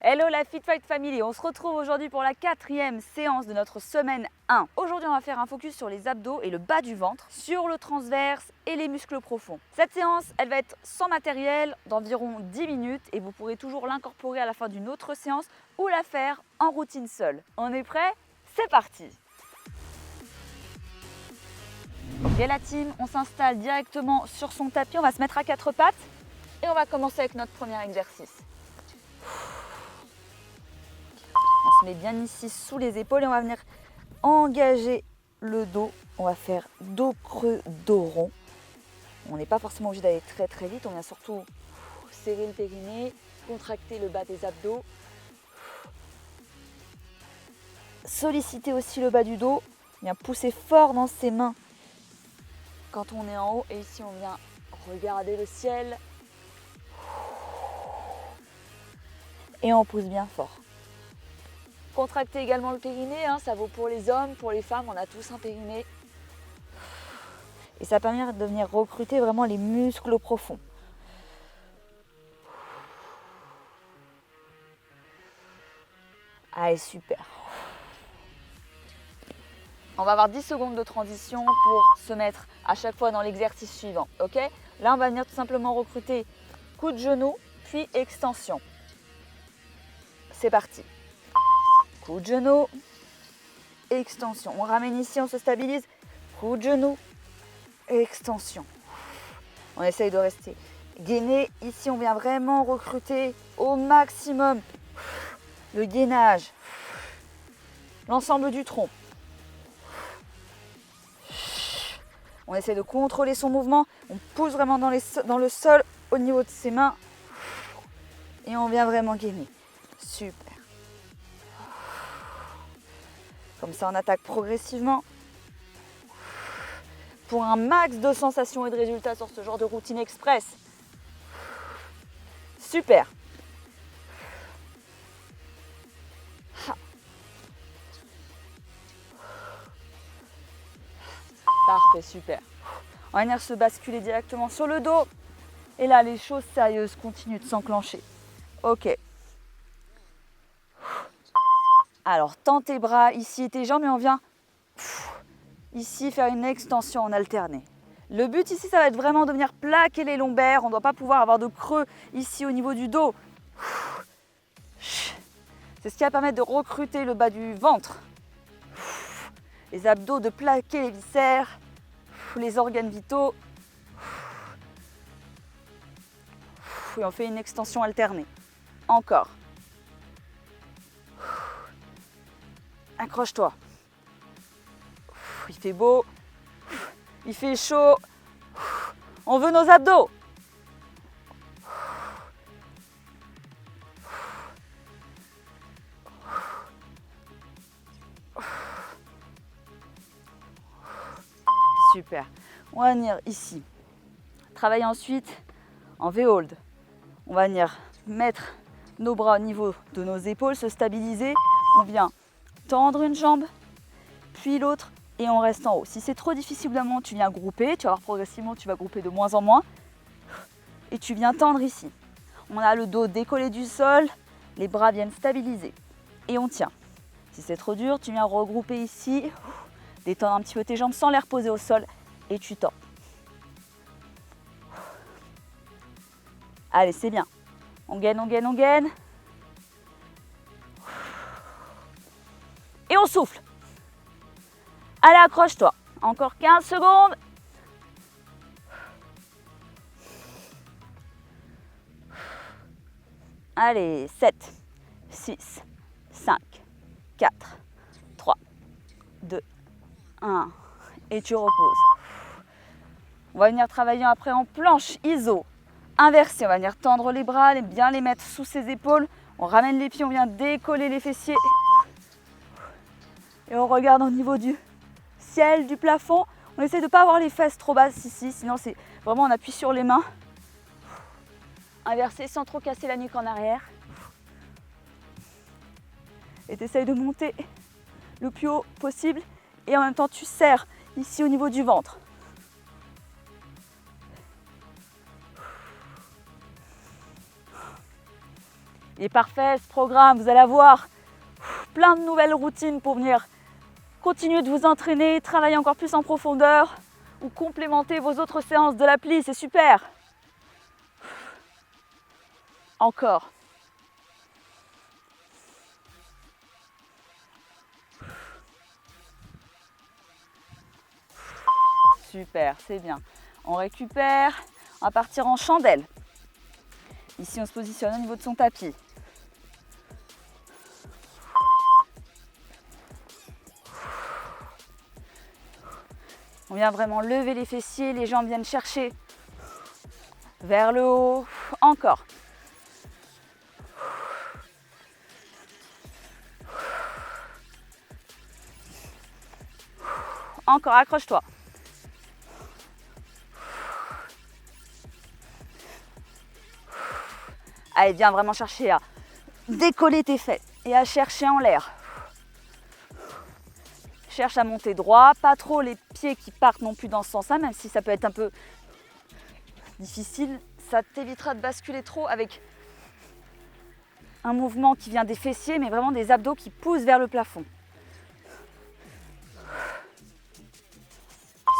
Hello la Fit Fight Family, on se retrouve aujourd'hui pour la 4e séance de notre semaine 1. Aujourd'hui on va faire un focus sur les abdos et le bas du ventre, sur le transverse et les muscles profonds. Cette séance, elle va être sans matériel d'environ 10 minutes et vous pourrez toujours l'incorporer à la fin d'une autre séance ou la faire en routine seule. On est prêt? C'est parti! Ok la team, on s'installe directement sur son tapis, on va se mettre à 4 pattes et on va commencer avec notre premier exercice. On se met bien ici sous les épaules et on va venir engager le dos. On va faire dos creux, dos rond. On n'est pas forcément obligé d'aller très vite. On vient surtout serrer le périnée, contracter le bas des abdos. Solliciter aussi le bas du dos. Bien pousser fort dans ses mains quand on est en haut. Et ici on vient regarder le ciel. Et on pousse bien fort. Contractez également le périnée, ça vaut pour les hommes, pour les femmes, on a tous un périnée. Et ça permet de venir recruter vraiment les muscles profonds. Allez, super. On va avoir 10 secondes de transition pour se mettre à chaque fois dans l'exercice suivant. Ok ? Là, on va venir tout simplement recruter coup de genou, puis extension. C'est parti. Coup de genou, extension. On ramène ici, on se stabilise. Coup de genou, extension. On essaye de rester gainé. Ici, on vient vraiment recruter au maximum le gainage, l'ensemble du tronc. On essaie de contrôler son mouvement. On pousse vraiment dans le sol au niveau de ses mains. Et on vient vraiment gainer. Super. Comme ça, on attaque progressivement pour un max de sensations et de résultats sur ce genre de routine express. Super. Parfait, super. On va venir se basculer directement sur le dos. Et là, les choses sérieuses continuent de s'enclencher. Ok. Alors, tends tes bras ici et tes jambes et on vient ici faire une extension en alterné. Le but ici, ça va être vraiment de venir plaquer les lombaires. On ne doit pas pouvoir avoir de creux ici au niveau du dos. C'est ce qui va permettre de recruter le bas du ventre. Les abdos, de plaquer les viscères, les organes vitaux. Et on fait une extension alternée. Encore. Accroche-toi. Il fait beau. Il fait chaud. On veut nos abdos. Super. On va venir ici. Travailler ensuite en V-hold. On va venir mettre nos bras au niveau de nos épaules, se stabiliser. On vient tendre une jambe, puis l'autre, et on reste en haut. Si c'est trop difficile d'un moment, tu viens grouper. Tu vas voir progressivement, tu vas grouper de moins en moins. Et tu viens tendre ici. On a le dos décollé du sol, les bras viennent stabiliser. Et on tient. Si c'est trop dur, tu viens regrouper ici. Détendre un petit peu tes jambes sans les reposer au sol. Et tu tends. Allez, c'est bien. On gaine, on gaine, on gaine. Et on souffle. Allez, accroche-toi. Encore 15 secondes. Allez, 7, 6, 5, 4, 3, 2, 1. Et tu reposes. On va venir travailler après en planche iso. Inversé, on va venir tendre les bras, bien les mettre sous ses épaules. On ramène les pieds, on vient décoller les fessiers. Et on regarde au niveau du ciel, du plafond. On essaie de ne pas avoir les fesses trop basses ici, sinon c'est vraiment on appuie sur les mains. Inversé sans trop casser la nuque en arrière. Et tu essayes de monter le plus haut possible. Et en même temps, tu serres ici au niveau du ventre. Il est parfait ce programme, vous allez avoir plein de nouvelles routines pour venir continuer de vous entraîner, travailler encore plus en profondeur ou complémenter vos autres séances de l'appli, c'est super. Encore. Super, c'est bien. On récupère, on va partir en chandelle. Ici, on se positionne au niveau de son tapis. On vient vraiment lever les fessiers, les jambes viennent chercher vers le haut. Encore. Encore, accroche-toi. Allez, viens vraiment chercher à décoller tes fesses et à chercher en l'air. Cherche à monter droit, pas trop les pieds qui partent non plus dans ce sens-là, même si ça peut être un peu difficile. Ça t'évitera de basculer trop avec un mouvement qui vient des fessiers, mais vraiment des abdos qui poussent vers le plafond.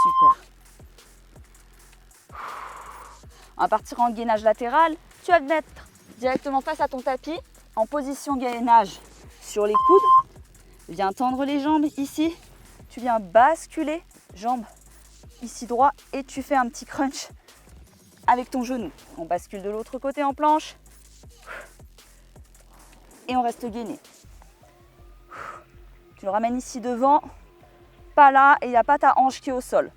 Super. On va partir en gainage latéral. Tu vas te mettre directement face à ton tapis, en position gainage sur les coudes. Viens tendre les jambes ici. Tu viens basculer, jambes ici droit, et tu fais un petit crunch avec ton genou. On bascule de l'autre côté en planche. Et on reste gainé. Tu le ramènes ici devant, pas là, et il n'y a pas ta hanche qui est au sol.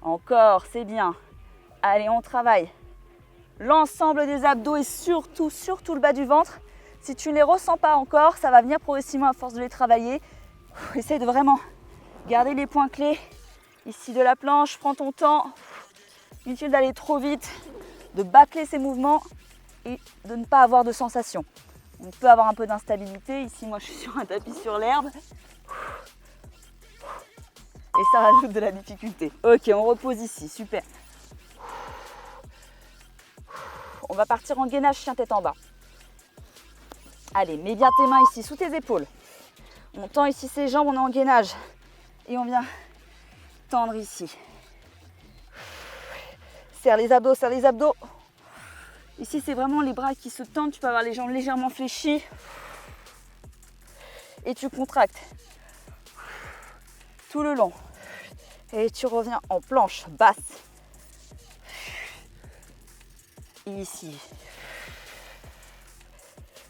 Encore, c'est bien. Allez, on travaille l'ensemble des abdos et surtout le bas du ventre. Si tu ne les ressens pas encore, ça va venir progressivement à force de les travailler. Essaye de vraiment garder les points clés ici de la planche. Prends ton temps. Inutile d'aller trop vite, de bâcler ces mouvements et de ne pas avoir de sensation. On peut avoir un peu d'instabilité. Ici, moi, je suis sur un tapis sur l'herbe. Et ça rajoute de la difficulté. Ok, on repose ici. Super. On va partir en gainage chien tête en bas. Allez, mets bien tes mains ici sous tes épaules. On tend ici ses jambes, on est en gainage. Et on vient tendre ici. Serre les abdos, serre les abdos. Ici, c'est vraiment les bras qui se tendent. Tu peux avoir les jambes légèrement fléchies. Et tu contractes tout le long. Et tu reviens en planche basse. Ici.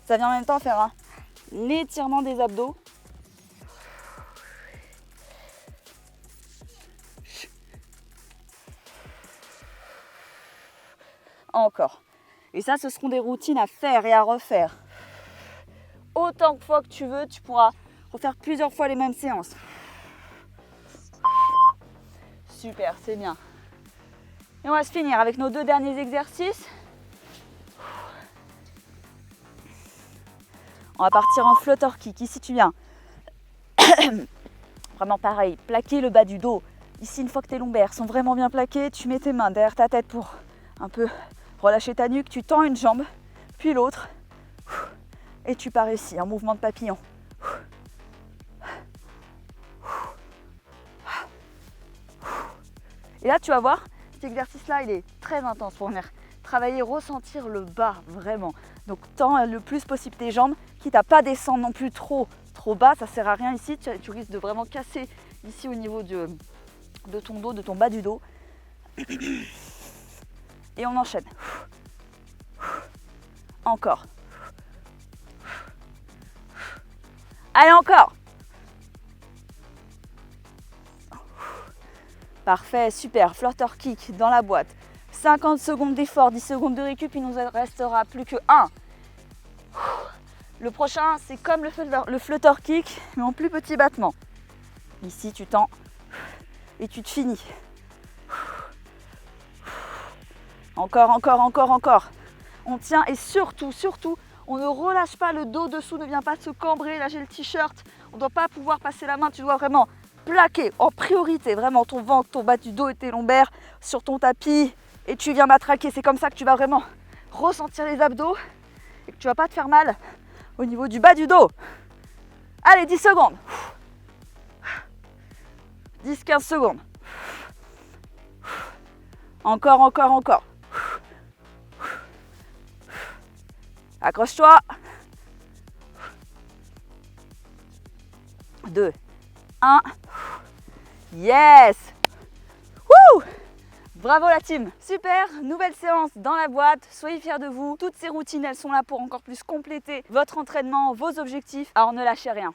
Ça vient en même temps faire l'étirement des abdos. Encore. Et ça, ce seront des routines à faire et à refaire. Autant de fois que tu veux, tu pourras refaire plusieurs fois les mêmes séances. Super, c'est bien. Et on va se finir avec nos 2 derniers exercices. On va partir en flutter kick. Ici, tu viens vraiment pareil, plaquer le bas du dos. Ici, une fois que tes lombaires sont vraiment bien plaqués, tu mets tes mains derrière ta tête pour un peu relâcher ta nuque. Tu tends une jambe, puis l'autre. Et tu pars ici, un mouvement de papillon. Et là, tu vas voir, cet exercice-là, il est très intense pour venir travailler, ressentir le bas, vraiment. Donc, tends le plus possible tes jambes, quitte à pas descendre non plus trop bas, ça sert à rien ici. Tu risques de vraiment casser ici au niveau de ton dos, de ton bas du dos. Et on enchaîne. Encore. Allez, encore. Parfait, super. Flutter kick dans la boîte. 50 secondes d'effort, 10 secondes de récup, il nous restera plus que 1. Le prochain, c'est comme le flutter kick, mais en plus petit battement. Ici, tu tends et tu te finis. Encore, encore, encore, encore. On tient et surtout, on ne relâche pas le dos dessous, ne vient pas se cambrer. Là, j'ai le t-shirt. On ne doit pas pouvoir passer la main. Tu dois vraiment plaquer en priorité vraiment ton ventre, ton bas du dos et tes lombaires sur ton tapis. Et tu viens matraquer. C'est comme ça que tu vas vraiment ressentir les abdos et que tu vas pas te faire mal au niveau du bas du dos. Allez, 10 secondes. 10-15 secondes. Encore, encore, encore. Accroche-toi. 2, 1. Yes! Wouh! Bravo la team! Super, nouvelle séance dans la boîte, soyez fiers de vous. Toutes ces routines, elles sont là pour encore plus compléter votre entraînement, vos objectifs. Alors ne lâchez rien.